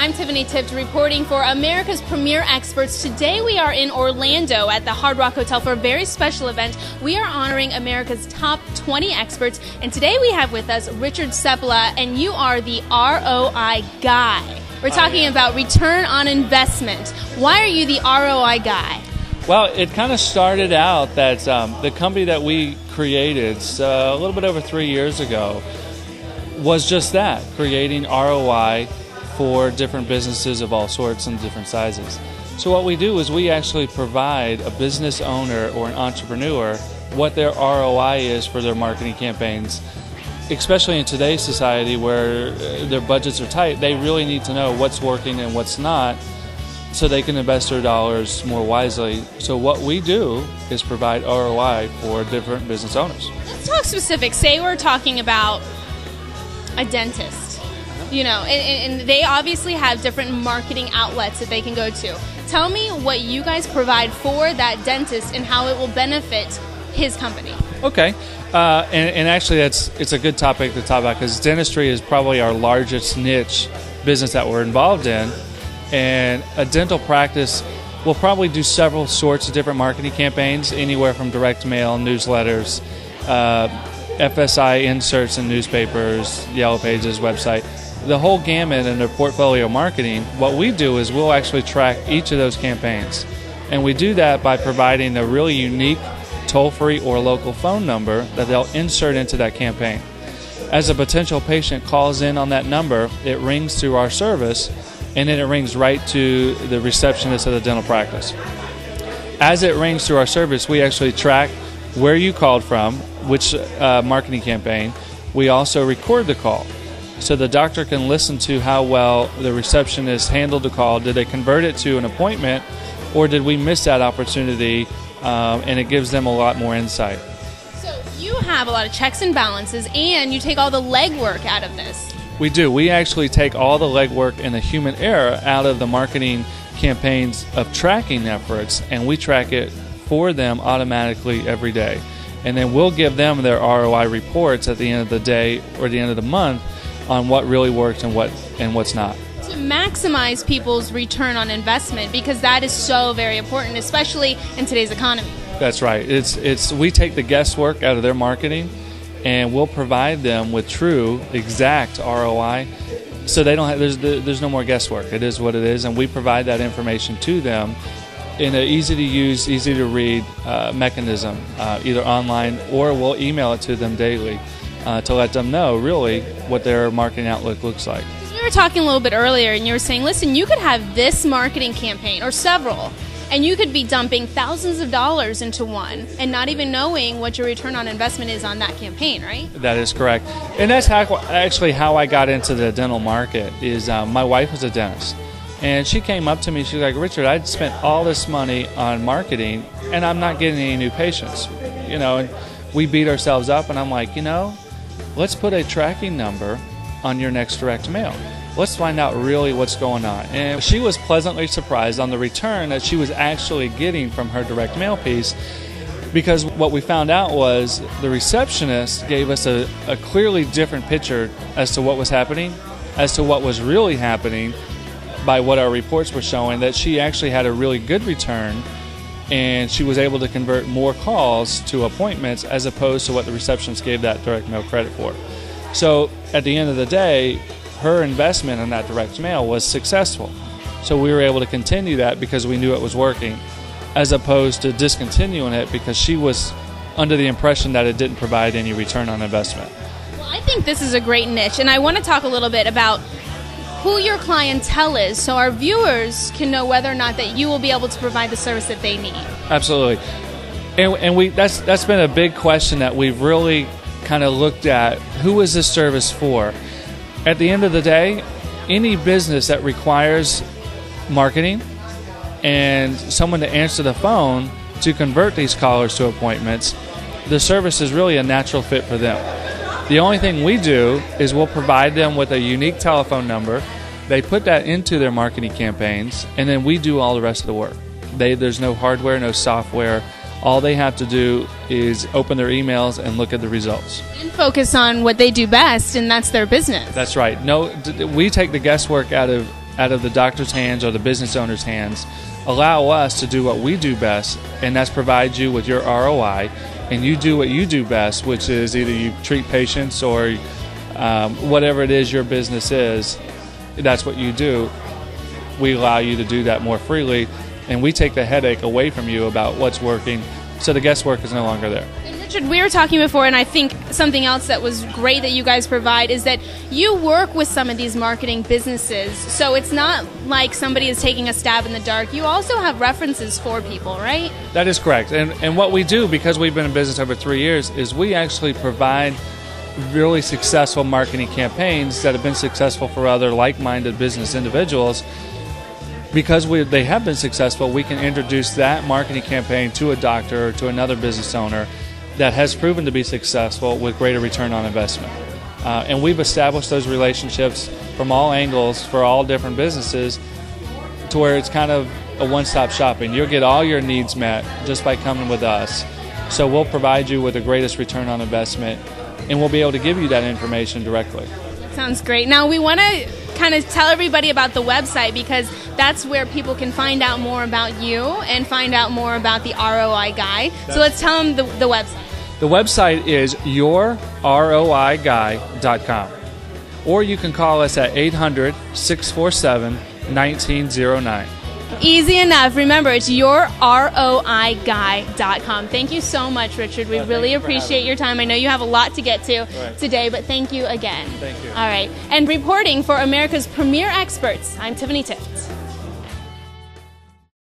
I'm Tiffany Tift reporting for America's Premier Experts. Today we are in Orlando at the Hard Rock Hotel for a very special event. We are honoring America's top 20 experts, and today we have with us Richard Seppala, and you are the ROI Guy. We're talking about return on investment. Why are you the ROI Guy? Well, it kind of started out that the company that we created a little bit over 3 years ago was just that, creating ROI for different businesses of all sorts and different sizes. So what we do is we actually provide a business owner or an entrepreneur what their ROI is for their marketing campaigns. Especially in today's society where their budgets are tight, they really need to know what's working and what's not so they can invest their dollars more wisely. So what we do is provide ROI for different business owners. Let's talk specifics. Say we're talking about a dentist, you know, and they obviously have different marketing outlets that they can go to. Tell me what you guys provide for that dentist and how it will benefit his company. Okay, and actually it's a good topic to talk about because dentistry is probably our largest niche business that we're involved in, and a dental practice will probably do several sorts of different marketing campaigns, anywhere from direct mail, newsletters, FSI inserts in newspapers, Yellow Pages, website, the whole gamut in their portfolio marketing. What we do is we'll actually track each of those campaigns, and we do that by providing a really unique toll-free or local phone number that they'll insert into that campaign. As a potential patient calls in on that number, it rings through our service, and then it rings right to the receptionist of the dental practice. As it rings through our service, we actually track where you called from, which marketing campaign. We also record the call, so the doctor can listen to how well the receptionist handled the call. Did they convert it to an appointment, or did we miss that opportunity? And it gives them a lot more insight. So you have a lot of checks and balances, and you take all the legwork out of this. We do. We actually take all the legwork and the human error out of the marketing campaigns of tracking efforts, and we track it for them automatically every day. And then we'll give them their ROI reports at the end of the day or the end of the month on what really works and what's not. To maximize people's return on investment, because that is so very important, especially in today's economy. That's right. We take the guesswork out of their marketing, and we'll provide them with true, exact ROI, so they don't have, there's no more guesswork. It is what it is, and we provide that information to them in an easy-to-use, easy-to-read mechanism, either online, or we'll email it to them daily to let them know really what their marketing outlook looks like. We were talking a little bit earlier, and you were saying, listen, you could have this marketing campaign, or several, and you could be dumping thousands of dollars into one and not even knowing what your return on investment is on that campaign, right? That is correct. And that's actually how I got into the dental market. Is my wife was a dentist. And she came up to me, she was like, Richard, I'd spent all this money on marketing and I'm not getting any new patients. You know, and we beat ourselves up, and I'm like, you know, let's put a tracking number on your next direct mail. Let's find out really what's going on. And she was pleasantly surprised on the return that she was actually getting from her direct mail piece, because what we found out was the receptionist gave us a clearly different picture as to what was happening, as to what was really happening, by what our reports were showing, that she actually had a really good return, and she was able to convert more calls to appointments as opposed to what the receptionist gave that direct mail credit for. So at the end of the day, her investment in that direct mail was successful. So we were able to continue that because we knew it was working, as opposed to discontinuing it because she was under the impression that it didn't provide any return on investment. Well, I think this is a great niche, and I want to talk a little bit about who your clientele is, so our viewers can know whether or not that you will be able to provide the service that they need. Absolutely, and that's been a big question that we've really kind of looked at. Who is this service for? At the end of the day, any business that requires marketing and someone to answer the phone to convert these callers to appointments, the service is really a natural fit for them. The only thing we do is we'll provide them with a unique telephone number. They put that into their marketing campaigns, and then we do all the rest of the work. There's no hardware, no software. All they have to do is open their emails and look at the results. And focus on what they do best, and that's their business. That's right. No, we take the guesswork out of out of the doctor's hands or the business owner's hands. Allow us to do what we do best, and that's provide you with your ROI, and you do what you do best, which is either you treat patients or whatever it is your business is, that's what you do. We allow you to do that more freely, and we take the headache away from you about what's working, so the guesswork is no longer there. Richard, we were talking before, and I think something else that was great that you guys provide is that you work with some of these marketing businesses, so it's not like somebody is taking a stab in the dark. You also have references for people, right? That is correct. And what we do, because we've been in business over 3 years, is we actually provide really successful marketing campaigns that have been successful for other like-minded business individuals. Because they have been successful, we can introduce that marketing campaign to a doctor or to another business owner that has proven to be successful with greater return on investment. And we've established those relationships from all angles for all different businesses to where it's kind of a one-stop shopping. You'll get all your needs met just by coming with us. So we'll provide you with the greatest return on investment, and we'll be able to give you that information directly. That sounds great. Now we want to kind of tell everybody about the website, because that's where people can find out more about you and find out more about the ROI Guy. So let's tell them the website. The website is yourroiguy.com, or you can call us at 800-647-1909. Easy enough. Remember, it's yourroiguy.com. Thank you so much, Richard. We really appreciate your time. I know you have a lot to get to today, but thank you again. Thank you. All right. And reporting for America's Premier Experts, I'm Tiffany Tiff.